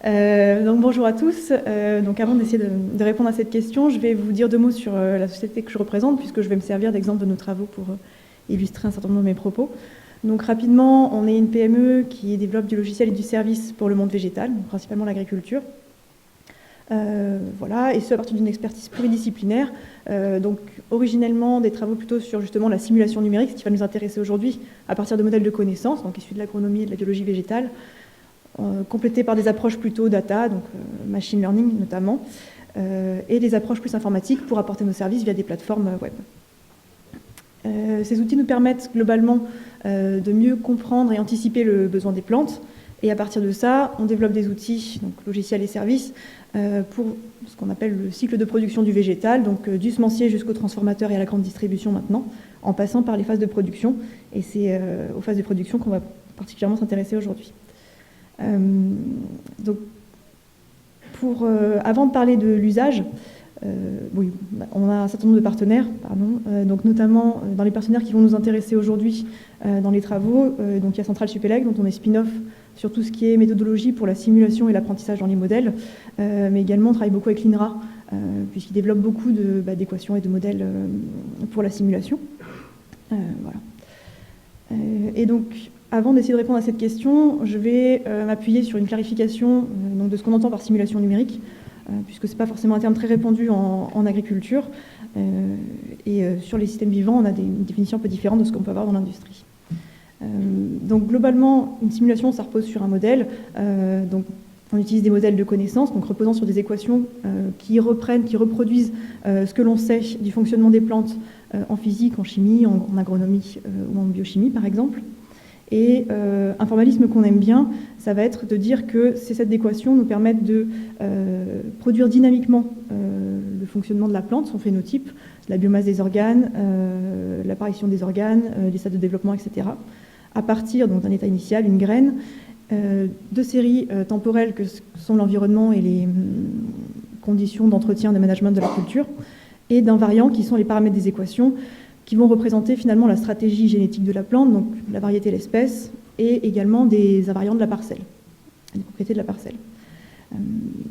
Donc bonjour à tous. Donc avant d'essayer de répondre à cette question, je vais vous dire deux mots sur la société que je représente, puisque je vais me servir d'exemple de nos travaux pour illustrer un certain nombre de mes propos. Donc rapidement, on est une PME qui développe du logiciel et du service pour le monde végétal, donc principalement l'agriculture. Voilà, et ce à partir d'une expertise pluridisciplinaire. Donc originellement des travaux plutôt sur justement la simulation numérique, ce qui va nous intéresser aujourd'hui à partir de modèles de connaissances, donc issus de l'agronomie et de la biologie végétale, complétés par des approches plutôt data, donc machine learning notamment, et des approches plus informatiques pour apporter nos services via des plateformes web. Ces outils nous permettent globalement de mieux comprendre et anticiper le besoin des plantes, et à partir de ça, on développe des outils, donc logiciels et services, pour ce qu'on appelle le cycle de production du végétal, donc du semencier jusqu'au transformateur et à la grande distribution maintenant, en passant par les phases de production, et c'est aux phases de production qu'on va particulièrement s'intéresser aujourd'hui. Donc, avant de parler de l'usage, oui, on a un certain nombre de partenaires, donc notamment dans les partenaires qui vont nous intéresser aujourd'hui dans les travaux. Donc il y a Centrale Supélec, dont on est spin-off sur tout ce qui est méthodologie pour la simulation et l'apprentissage dans les modèles, mais également on travaille beaucoup avec l'INRA, puisqu'il développe beaucoup d'équations et de modèles pour la simulation. Voilà. Et donc, avant d'essayer de répondre à cette question, je vais m'appuyer sur une clarification donc de ce qu'on entend par simulation numérique, puisque ce n'est pas forcément un terme très répandu en agriculture. Et sur les systèmes vivants, on a une définition un peu différente de ce qu'on peut avoir dans l'industrie. Donc globalement, une simulation, ça repose sur un modèle. Donc on utilise des modèles de connaissances, donc reposant sur des équations qui reproduisent ce que l'on sait du fonctionnement des plantes en physique, en chimie, en agronomie ou en biochimie par exemple. Et un formalisme qu'on aime bien, ça va être de dire que ces sets d'équations nous permettent de produire dynamiquement le fonctionnement de la plante, son phénotype, la biomasse des organes, l'apparition des organes, les stades de développement, etc. À partir d'un état initial, une graine, de séries temporelles que sont l'environnement et les conditions d'entretien et de management de la culture, et d'invariants qui sont les paramètres des équations, qui vont représenter finalement la stratégie génétique de la plante, donc la variété de l'espèce, et également des invariants de la parcelle, des propriétés de la parcelle.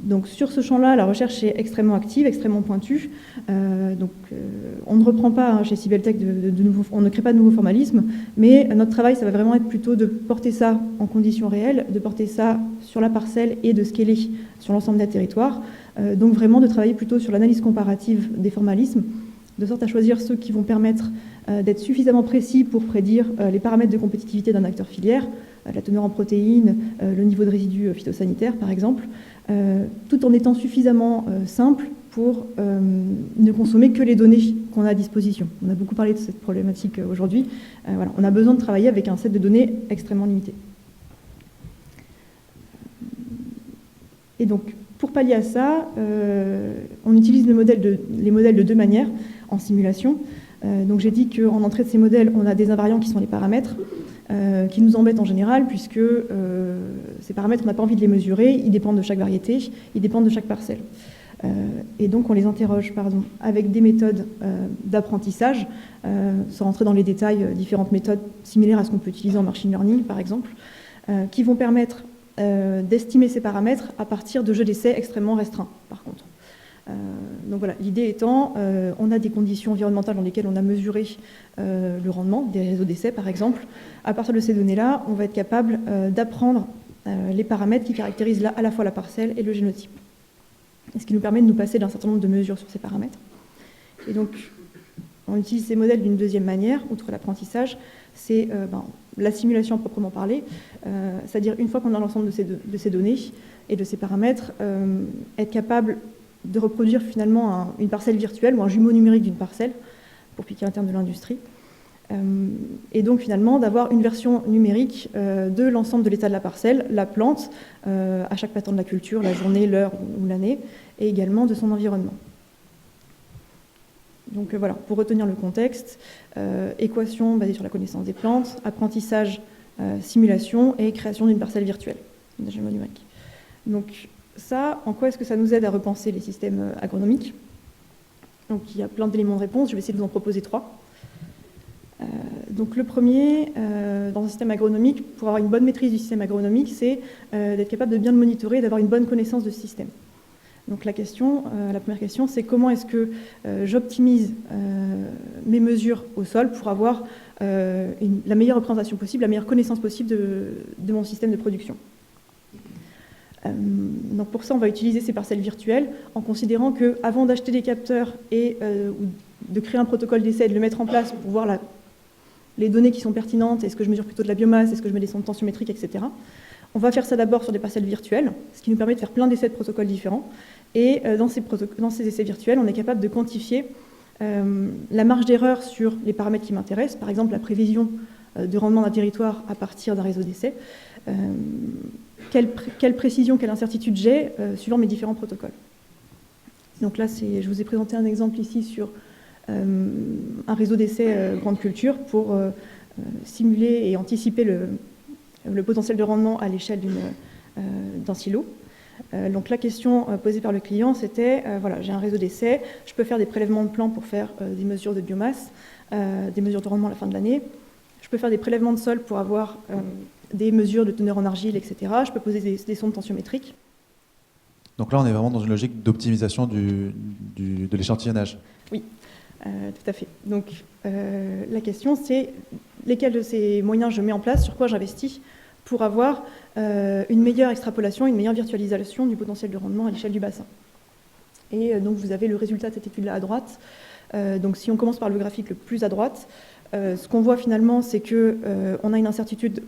Donc sur ce champ-là, la recherche est extrêmement active, extrêmement pointue. On ne reprend pas chez Cybeltech on ne crée pas de nouveaux formalismes, mais notre travail, ça va vraiment être plutôt de porter ça en conditions réelles, de porter ça sur la parcelle et de scaler sur l'ensemble des territoires. Donc vraiment de travailler plutôt sur l'analyse comparative des formalismes, de sorte à choisir ceux qui vont permettre d'être suffisamment précis pour prédire les paramètres de compétitivité d'un acteur filière, la teneur en protéines, le niveau de résidus phytosanitaires par exemple, tout en étant suffisamment simple pour ne consommer que les données qu'on a à disposition. On a beaucoup parlé de cette problématique aujourd'hui. Voilà, on a besoin de travailler avec un set de données extrêmement limité. Et donc, pour pallier à ça, on utilise les modèles de deux manières en simulation. Donc j'ai dit qu'en entrée de ces modèles, on a des invariants qui sont les paramètres, qui nous embêtent en général, puisque ces paramètres, on n'a pas envie de les mesurer, ils dépendent de chaque variété, ils dépendent de chaque parcelle. Et donc on les interroge avec des méthodes d'apprentissage, sans rentrer dans les détails, différentes méthodes similaires à ce qu'on peut utiliser en machine learning, par exemple, qui vont permettre d'estimer ces paramètres à partir de jeux d'essai extrêmement restreints, par contre. Donc voilà, l'idée étant, on a des conditions environnementales dans lesquelles on a mesuré le rendement des réseaux d'essai, par exemple. À partir de ces données-là, on va être capable d'apprendre les paramètres qui caractérisent à la fois la parcelle et le génotype. Et ce qui nous permet de nous passer d'un certain nombre de mesures sur ces paramètres. Et donc, on utilise ces modèles d'une deuxième manière, outre l'apprentissage, c'est la simulation à proprement parler, c'est-à-dire une fois qu'on a l'ensemble de ces données et de ces paramètres, être capable de reproduire finalement une parcelle virtuelle ou un jumeau numérique d'une parcelle, pour piquer un terme de l'industrie, et donc finalement d'avoir une version numérique de l'ensemble de l'état de la parcelle, la plante, à chaque patent de la culture, la journée, l'heure ou l'année, et également de son environnement. Donc voilà, pour retenir le contexte, équation basée sur la connaissance des plantes, apprentissage, simulation et création d'une parcelle virtuelle, d'un jumeau numérique. Donc ça, en quoi est-ce que ça nous aide à repenser les systèmes agronomiques? Donc il y a plein d'éléments de réponse, je vais essayer de vous en proposer 3. Donc le premier, dans un système agronomique, pour avoir une bonne maîtrise du système agronomique, c'est d'être capable de bien le monitorer et d'avoir une bonne connaissance de ce système. Donc la première question, c'est comment est-ce que j'optimise mes mesures au sol pour avoir la meilleure représentation possible, la meilleure connaissance possible de mon système de production. Donc pour ça, on va utiliser ces parcelles virtuelles en considérant qu'avant d'acheter des capteurs et de créer un protocole d'essai et de le mettre en place pour voir les données qui sont pertinentes, est-ce que je mesure plutôt de la biomasse, est-ce que je mets des sondes tensiométriques, etc. On va faire ça d'abord sur des parcelles virtuelles, ce qui nous permet de faire plein d'essais de protocoles différents. Et dans ces essais virtuels, on est capable de quantifier la marge d'erreur sur les paramètres qui m'intéressent, par exemple la prévision de rendement d'un territoire à partir d'un réseau d'essais, quelle précision, quelle incertitude j'ai suivant mes différents protocoles. Donc là, je vous ai présenté un exemple ici sur un réseau d'essais grande culture pour simuler et anticiper le potentiel de rendement à l'échelle d'un silo. Donc la question posée par le client, c'était, voilà, j'ai un réseau d'essais, je peux faire des prélèvements de plants pour faire des mesures de biomasse, des mesures de rendement à la fin de l'année, je peux faire des prélèvements de sol pour avoir des mesures de teneur en argile, etc. Je peux poser des sondes tensiométriques. Donc là, on est vraiment dans une logique d'optimisation de l'échantillonnage. Oui, tout à fait. Donc la question, c'est lesquels de ces moyens je mets en place, sur quoi j'investis pour avoir une meilleure extrapolation, une meilleure virtualisation du potentiel de rendement à l'échelle du bassin. Et donc vous avez le résultat de cette étude-là à droite. Donc si on commence par le graphique le plus à droite, ce qu'on voit finalement, c'est qu'on a une incertitude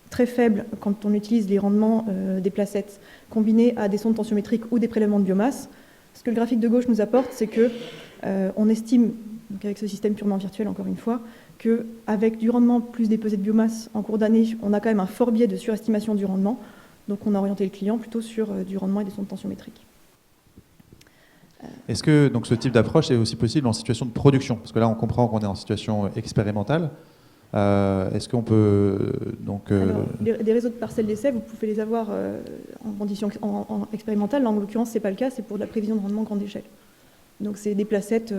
très faible quand on utilise les rendements des placettes combinés à des sondes tensiométriques ou des prélèvements de biomasse. Ce que le graphique de gauche nous apporte, c'est qu'on estime, donc avec ce système purement virtuel encore une fois, qu'avec du rendement plus des pesées de biomasse en cours d'année, on a quand même un fort biais de surestimation du rendement. Donc on a orienté le client plutôt sur du rendement et des sondes tensiométriques. Est-ce que donc, ce type d'approche est aussi possible en situation de production? Parce que là, on comprend qu'on est en situation expérimentale. Est-ce qu'on peut... Alors, des réseaux de parcelles d'essai, vous pouvez les avoir en conditions expérimentales. Là, en l'occurrence, ce n'est pas le cas, c'est pour de la prévision de rendement grande échelle. Donc c'est des placettes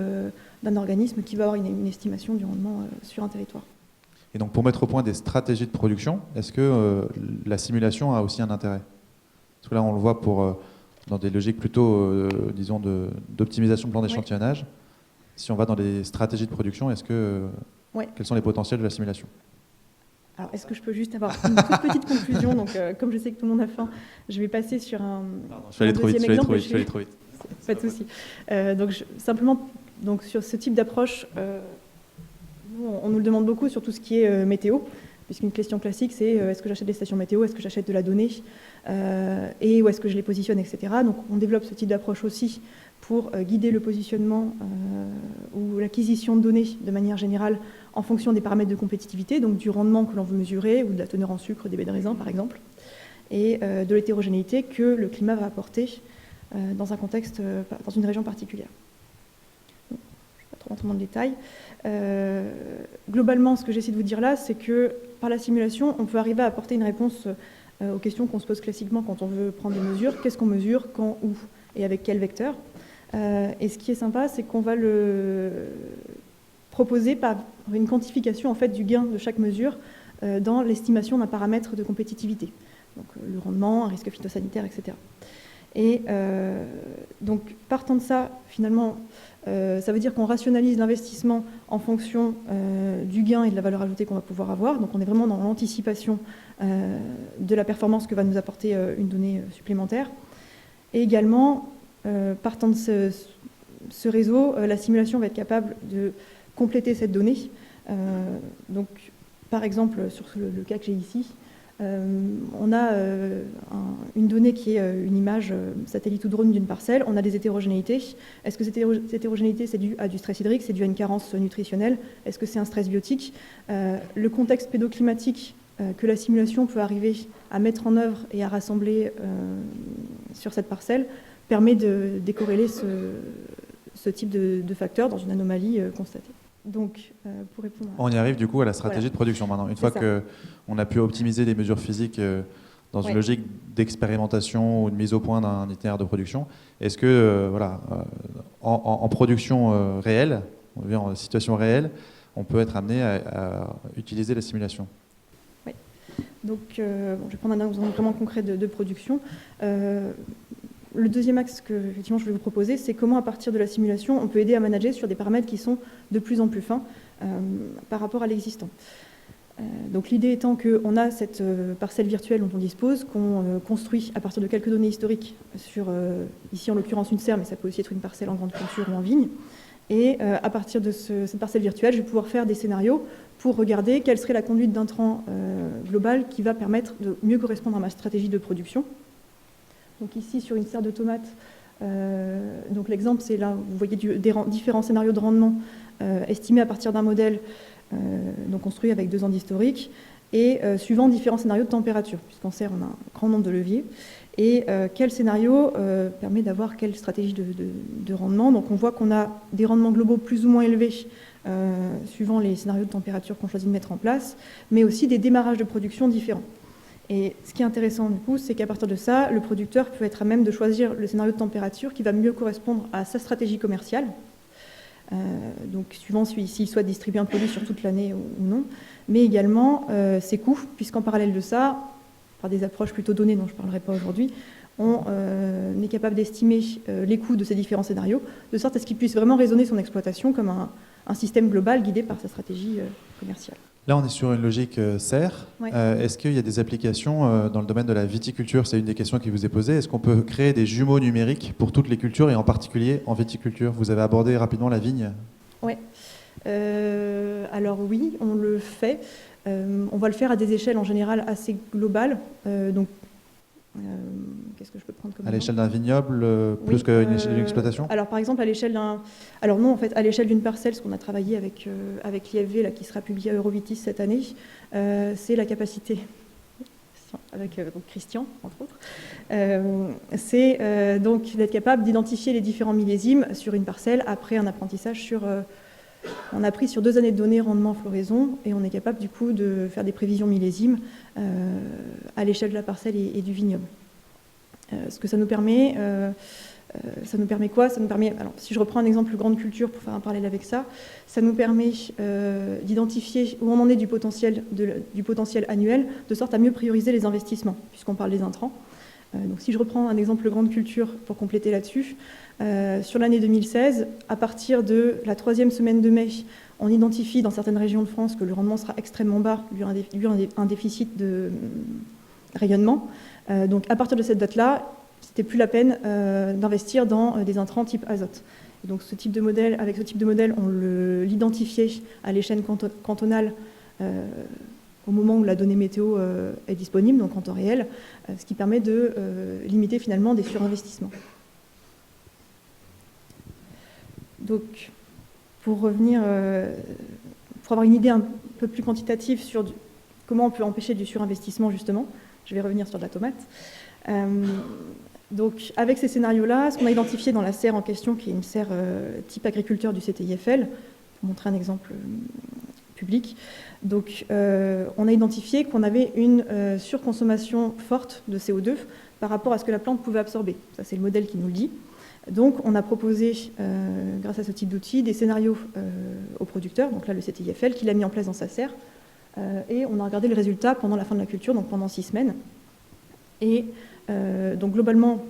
d'un organisme qui va avoir une estimation du rendement sur un territoire. Et donc pour mettre au point des stratégies de production, est-ce que la simulation a aussi un intérêt? Parce que là on le voit dans des logiques plutôt, disons, d'optimisation de plan d'échantillonnage. Ouais. Si on va dans des stratégies de production, quels sont les potentiels de la simulation? Alors, est-ce que je peux juste avoir une toute petite conclusion? Donc, comme je sais que tout le monde a faim, je vais passer sur un... Pardon, je vais aller trop vite. Pas de souci. Simplement, sur ce type d'approche, on nous le demande beaucoup sur tout ce qui est météo, puisqu'une question classique, c'est est-ce que j'achète des stations météo, est-ce que j'achète de la donnée, et où est-ce que je les positionne, etc. Donc, on développe ce type d'approche aussi pour guider le positionnement ou l'acquisition de données de manière générale en fonction des paramètres de compétitivité, donc du rendement que l'on veut mesurer ou de la teneur en sucre des baies de raisin, par exemple, et de l'hétérogénéité que le climat va apporter dans un contexte, dans une région particulière. Donc, je ne vais pas trop rentrer dans le détail. Globalement, ce que j'essaie de vous dire là, c'est que par la simulation, on peut arriver à apporter une réponse aux questions qu'on se pose classiquement quand on veut prendre des mesures. Qu'est-ce qu'on mesure, quand, où et avec quel vecteur? Et ce qui est sympa, c'est qu'on va le proposer par une quantification en fait, du gain de chaque mesure dans l'estimation d'un paramètre de compétitivité. Donc le rendement, un risque phytosanitaire, etc. Et donc, partant de ça, finalement, ça veut dire qu'on rationalise l'investissement en fonction du gain et de la valeur ajoutée qu'on va pouvoir avoir. Donc, on est vraiment dans l'anticipation de la performance que va nous apporter une donnée supplémentaire. Et également, partant de ce réseau, la simulation va être capable de compléter cette donnée. Donc, par exemple, sur le cas que j'ai ici, on a une donnée qui est une image satellite ou drone d'une parcelle, on a des hétérogénéités. Est-ce que cette hétérogénéité c'est dû à du stress hydrique, c'est dû à une carence nutritionnelle? Est-ce que c'est un stress biotique? Le contexte pédoclimatique que la simulation peut arriver à mettre en œuvre et à rassembler sur cette parcelle permet de décorréler ce type de facteurs dans une anomalie constatée. Donc, pour répondre on y arrive du coup à la stratégie de production maintenant. Une fois qu'on a pu optimiser les mesures physiques dans une logique d'expérimentation ou de mise au point d'un itinéraire de production, est-ce que en production réelle, en situation réelle, on peut être amené à utiliser la simulation. Oui. Donc, je vais prendre un exemple vraiment concret de production. Le deuxième axe que effectivement, je vais vous proposer, c'est comment, à partir de la simulation, on peut aider à manager sur des paramètres qui sont de plus en plus fins par rapport à l'existant. Donc l'idée étant qu'on a cette parcelle virtuelle dont on dispose, qu'on construit à partir de quelques données historiques sur, ici en l'occurrence une serre, mais ça peut aussi être une parcelle en grande culture ou en vigne. Et à partir de cette parcelle virtuelle, je vais pouvoir faire des scénarios pour regarder quelle serait la conduite d'intrants globale qui va permettre de mieux correspondre à ma stratégie de production. Donc ici, sur une serre de tomates, donc l'exemple, c'est là, vous voyez différents scénarios de rendement estimés à partir d'un modèle donc construit avec 2 ans d'historique, et suivant différents scénarios de température, puisqu'en serre, on a un grand nombre de leviers, et quel scénario permet d'avoir quelle stratégie de rendement. Donc on voit qu'on a des rendements globaux plus ou moins élevés, suivant les scénarios de température qu'on choisit de mettre en place, mais aussi des démarrages de production différents. Et ce qui est intéressant du coup, c'est qu'à partir de ça, le producteur peut être à même de choisir le scénario de température qui va mieux correspondre à sa stratégie commerciale, donc suivant s'il souhaite distribuer un produit sur toute l'année ou non, mais également ses coûts, puisqu'en parallèle de ça, par des approches plutôt données dont je ne parlerai pas aujourd'hui, on est capable d'estimer les coûts de ces différents scénarios, de sorte à ce qu'il puisse vraiment raisonner son exploitation comme un système global guidé par sa stratégie commerciale. Là, on est sur une logique serre. Ouais. Est-ce qu'il y a des applications dans le domaine de la viticulture? C'est une des questions qui vous est posée. Est-ce qu'on peut créer des jumeaux numériques pour toutes les cultures et en particulier en viticulture? Vous avez abordé rapidement la vigne. Oui. Alors oui, on le fait. On va le faire à des échelles en général assez globales. Qu'est-ce que je peux prendre comme À l'échelle d'un vignoble, plus qu'à l'échelle d'une exploitation? Alors par exemple, à l'échelle d'un... Alors non, en fait, à l'échelle d'une parcelle, ce qu'on a travaillé avec l'IFV, là, qui sera publié à Eurovitis cette année, c'est la capacité, avec donc Christian, entre autres, c'est donc d'être capable d'identifier les différents millésimes sur une parcelle après un apprentissage sur... on a pris sur 2 années de données rendement floraison et on est capable du coup de faire des prévisions millésimes à l'échelle de la parcelle et du vignoble. Ce que ça nous permet quoi? Ça nous permet, alors si je reprends un exemple grande culture pour faire un parallèle avec ça, ça nous permet d'identifier où on en est du potentiel annuel, de sorte à mieux prioriser les investissements, puisqu'on parle des intrants. Donc si je reprends un exemple grande culture pour compléter là-dessus, sur l'année 2016, à partir de la 3e semaine de mai, on identifie dans certaines régions de France que le rendement sera extrêmement bas, dû à un déficit de rayonnement. Donc à partir de cette date-là, c'était plus la peine d'investir dans des intrants type azote. Et donc avec ce type de modèle, on l'identifiait à l'échelle cantonale au moment où la donnée météo est disponible, donc en temps réel, ce qui permet de limiter finalement des surinvestissements. Donc, pour revenir, pour avoir une idée un peu plus quantitative sur comment on peut empêcher du surinvestissement, justement, je vais revenir sur la tomate. Donc, avec ces scénarios-là, ce qu'on a identifié dans la serre en question, qui est une serre type agriculteur du CTIFL, pour montrer un exemple public, donc on a identifié qu'on avait une surconsommation forte de CO2 par rapport à ce que la plante pouvait absorber. Ça, c'est le modèle qui nous le dit. Donc, on a proposé, grâce à ce type d'outil, des scénarios aux producteurs, donc là, le CTIFL, qui l'a mis en place dans sa serre, et on a regardé le résultat pendant la fin de la culture, donc pendant 6 semaines. Et donc, globalement,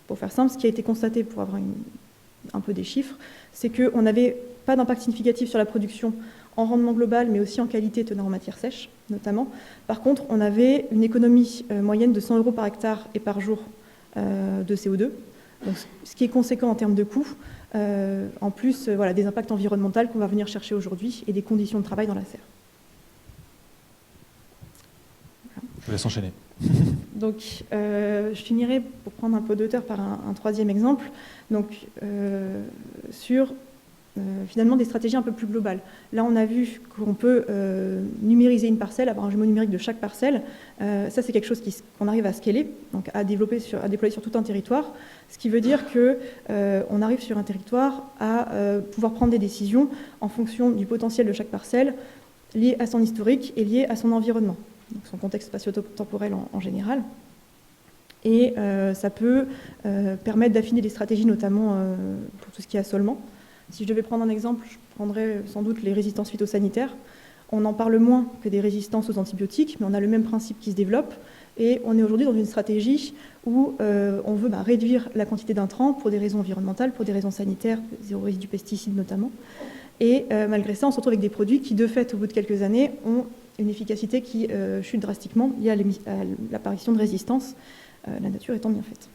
pour faire simple, ce qui a été constaté, pour avoir un peu des chiffres, c'est qu'on n'avait pas d'impact significatif sur la production en rendement global, mais aussi en qualité tenant en matière sèche, notamment. Par contre, on avait une économie moyenne de 100 € par hectare et par jour de CO2, donc, ce qui est conséquent en termes de coûts, en plus voilà, des impacts environnementaux qu'on va venir chercher aujourd'hui et des conditions de travail dans la serre. Voilà. Je vous laisse enchaîner. Donc, je finirai, pour prendre un peu d'auteur, par un troisième exemple, donc, sur finalement des stratégies un peu plus globales. Là, on a vu qu'on peut numériser une parcelle, avoir un jumeau numérique de chaque parcelle. Ça, c'est quelque chose qu'on arrive à scaler, donc à déployer sur tout un territoire, ce qui veut dire qu'on arrive sur un territoire à pouvoir prendre des décisions en fonction du potentiel de chaque parcelle, lié à son historique et lié à son environnement, donc son contexte spatio-temporel en général. Et ça peut permettre d'affiner des stratégies, notamment pour tout ce qui est assolement. Si je devais prendre un exemple, je prendrais sans doute les résistances phytosanitaires. On en parle moins que des résistances aux antibiotiques, mais on a le même principe qui se développe. Et on est aujourd'hui dans une stratégie où on veut réduire la quantité d'intrants pour des raisons environnementales, pour des raisons sanitaires, zéro résidu pesticides notamment. Et malgré ça, on se retrouve avec des produits qui, de fait, au bout de quelques années, ont une efficacité qui chute drastiquement liée à l'apparition de résistance, la nature étant bien faite.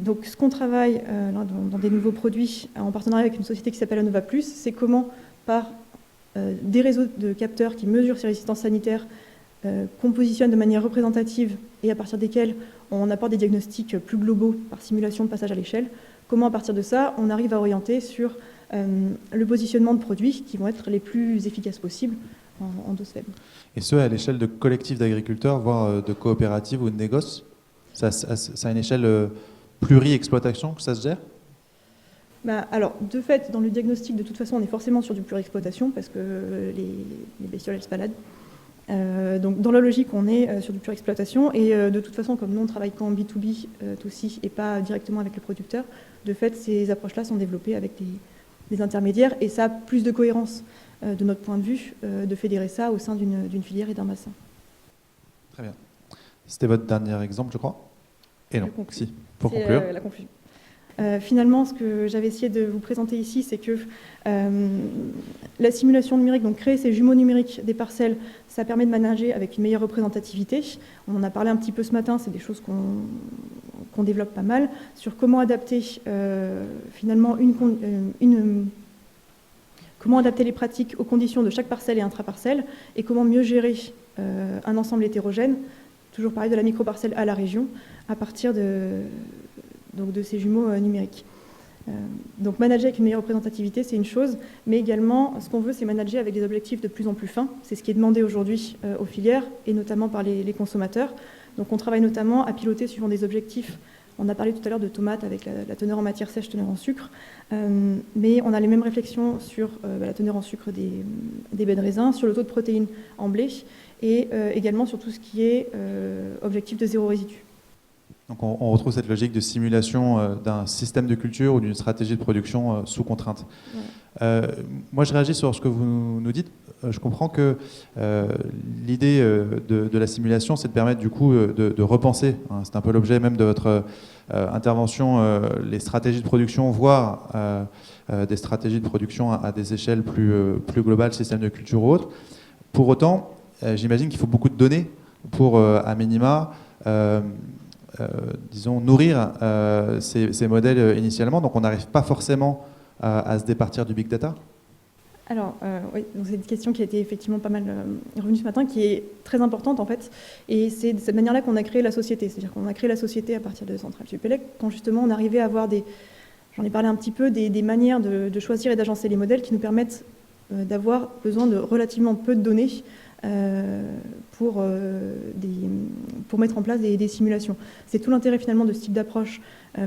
Donc ce qu'on travaille dans des nouveaux produits en partenariat avec une société qui s'appelle Anova Plus, c'est comment par des réseaux de capteurs qui mesurent ces résistances sanitaires, qu'on positionne de manière représentative et à partir desquels on apporte des diagnostics plus globaux par simulation de passage à l'échelle, comment à partir de ça on arrive à orienter sur le positionnement de produits qui vont être les plus efficaces possibles en dose faible. Et ce, à l'échelle de collectifs d'agriculteurs, voire de coopératives ou de négoces? Ça a une échelle pluri-exploitation que ça se gère? Alors, de fait, dans le diagnostic, de toute façon, on est forcément sur du pluri-exploitation parce que les bestioles, elles se baladent. Donc, dans la logique, on est sur du pluri-exploitation. Et de toute façon, comme nous, on travaille qu'en B2B aussi et pas directement avec les producteurs, de fait, ces approches-là sont développées avec des intermédiaires. Et ça a plus de cohérence, de notre point de vue, de fédérer ça au sein d'une filière et d'un bassin. Très bien. C'était votre dernier exemple, je crois? Et non, si, pour c'est conclure. La conclusion. Finalement, ce que j'avais essayé de vous présenter ici, c'est que la simulation numérique, donc créer ces jumeaux numériques des parcelles, ça permet de manager avec une meilleure représentativité. On en a parlé un petit peu ce matin, c'est des choses qu'on développe pas mal, sur comment adapter finalement comment adapter les pratiques aux conditions de chaque parcelle et intraparcelle, et comment mieux gérer un ensemble hétérogène, toujours pareil de la micro-parcelle à la région, à partir de ces jumeaux numériques. Donc manager avec une meilleure représentativité, c'est une chose, mais également, ce qu'on veut, c'est manager avec des objectifs de plus en plus fins. C'est ce qui est demandé aujourd'hui aux filières, et notamment par les consommateurs. Donc on travaille notamment à piloter suivant des objectifs. On a parlé tout à l'heure de tomates avec la teneur en matière sèche, teneur en sucre, mais on a les mêmes réflexions sur la teneur en sucre des baies de raisin, sur le taux de protéines en blé, et également sur tout ce qui est objectif de zéro résidu. Donc on retrouve cette logique de simulation d'un système de culture ou d'une stratégie de production sous contrainte. Ouais. Moi, je réagis sur ce que vous nous dites. Je comprends que l'idée de la simulation, c'est de permettre du coup de repenser. Hein, c'est un peu l'objet même de votre intervention, les stratégies de production, voire des stratégies de production à des échelles plus globales, système de culture ou autres. Pour autant, j'imagine qu'il faut beaucoup de données pour, à minima, disons, nourrir ces modèles initialement. Donc on n'arrive pas forcément à se départir du big data. Alors, oui, c'est une question qui a été effectivement pas mal revenue ce matin, qui est très importante en fait. Et c'est de cette manière-là qu'on a créé la société. C'est-à-dire qu'on a créé la société à partir de Centrale Supélec, quand justement on arrivait à avoir j'en ai parlé un petit peu, des manières de choisir et d'agencer les modèles qui nous permettent d'avoir besoin de relativement peu de données pour mettre en place des simulations. C'est tout l'intérêt finalement de ce type d'approche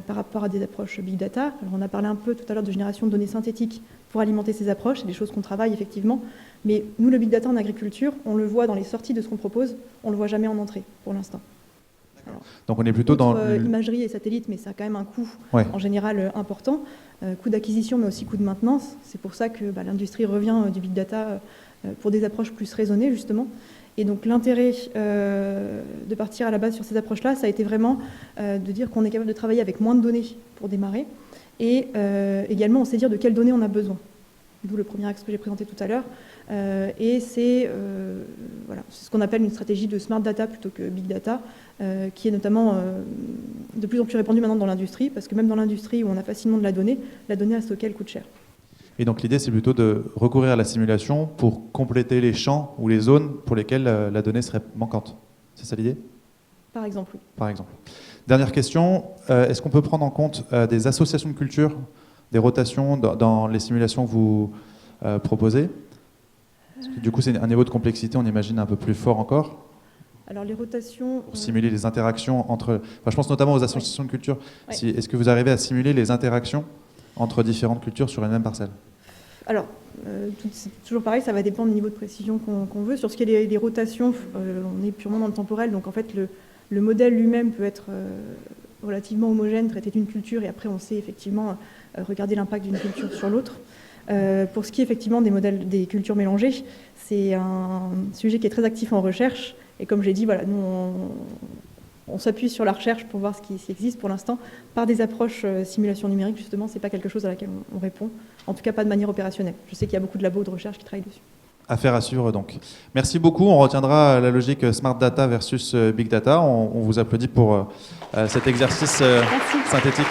par rapport à des approches big data. Alors, on a parlé un peu tout à l'heure de génération de données synthétiques pour alimenter ces approches, c'est des choses qu'on travaille effectivement, mais nous le big data en agriculture, on le voit dans les sorties de ce qu'on propose, on ne le voit jamais en entrée pour l'instant. Alors, donc on est plutôt dans imagerie et satellite, mais ça a quand même un coût en général important, coût d'acquisition mais aussi coût de maintenance. C'est pour ça que l'industrie revient du big data pour des approches plus raisonnées justement. Et donc l'intérêt de partir à la base sur ces approches-là, ça a été vraiment de dire qu'on est capable de travailler avec moins de données pour démarrer, et également on sait dire de quelles données on a besoin. D'où le premier axe que j'ai présenté tout à l'heure. Et c'est ce qu'on appelle une stratégie de smart data plutôt que big data, qui est notamment de plus en plus répandue maintenant dans l'industrie, parce que même dans l'industrie où on a facilement de la donnée à stocker, elle coûte cher. Et donc l'idée, c'est plutôt de recourir à la simulation pour compléter les champs ou les zones pour lesquelles la donnée serait manquante. C'est ça l'idée ? Par exemple, oui. Par exemple. Dernière question, est-ce qu'on peut prendre en compte des associations de culture, des rotations dans les simulations que vous proposez ? Parce que, du coup, c'est un niveau de complexité, on imagine, un peu plus fort encore. Alors les rotations... Pour simuler les interactions entre... je pense notamment aux associations de culture. Oui. Est-ce que vous arrivez à simuler les interactions entre différentes cultures sur une même parcelle ? Alors, c'est toujours pareil, ça va dépendre du niveau de précision qu'on veut. Sur ce qui est des rotations, on est purement dans le temporel, donc en fait le modèle lui-même peut être relativement homogène, traiter d'une culture, et après on sait effectivement regarder l'impact d'une culture sur l'autre. Pour ce qui est effectivement des modèles des cultures mélangées, c'est un sujet qui est très actif en recherche, et comme j'ai dit, voilà, nous on s'appuie sur la recherche pour voir ce qui existe pour l'instant. Par des approches simulation numérique, justement, c'est pas quelque chose à laquelle on répond, en tout cas pas de manière opérationnelle. Je sais qu'il y a beaucoup de labos de recherche qui travaillent dessus. Affaire à suivre donc. Merci beaucoup. On retiendra la logique Smart Data versus Big Data. On vous applaudit pour cet exercice synthétique.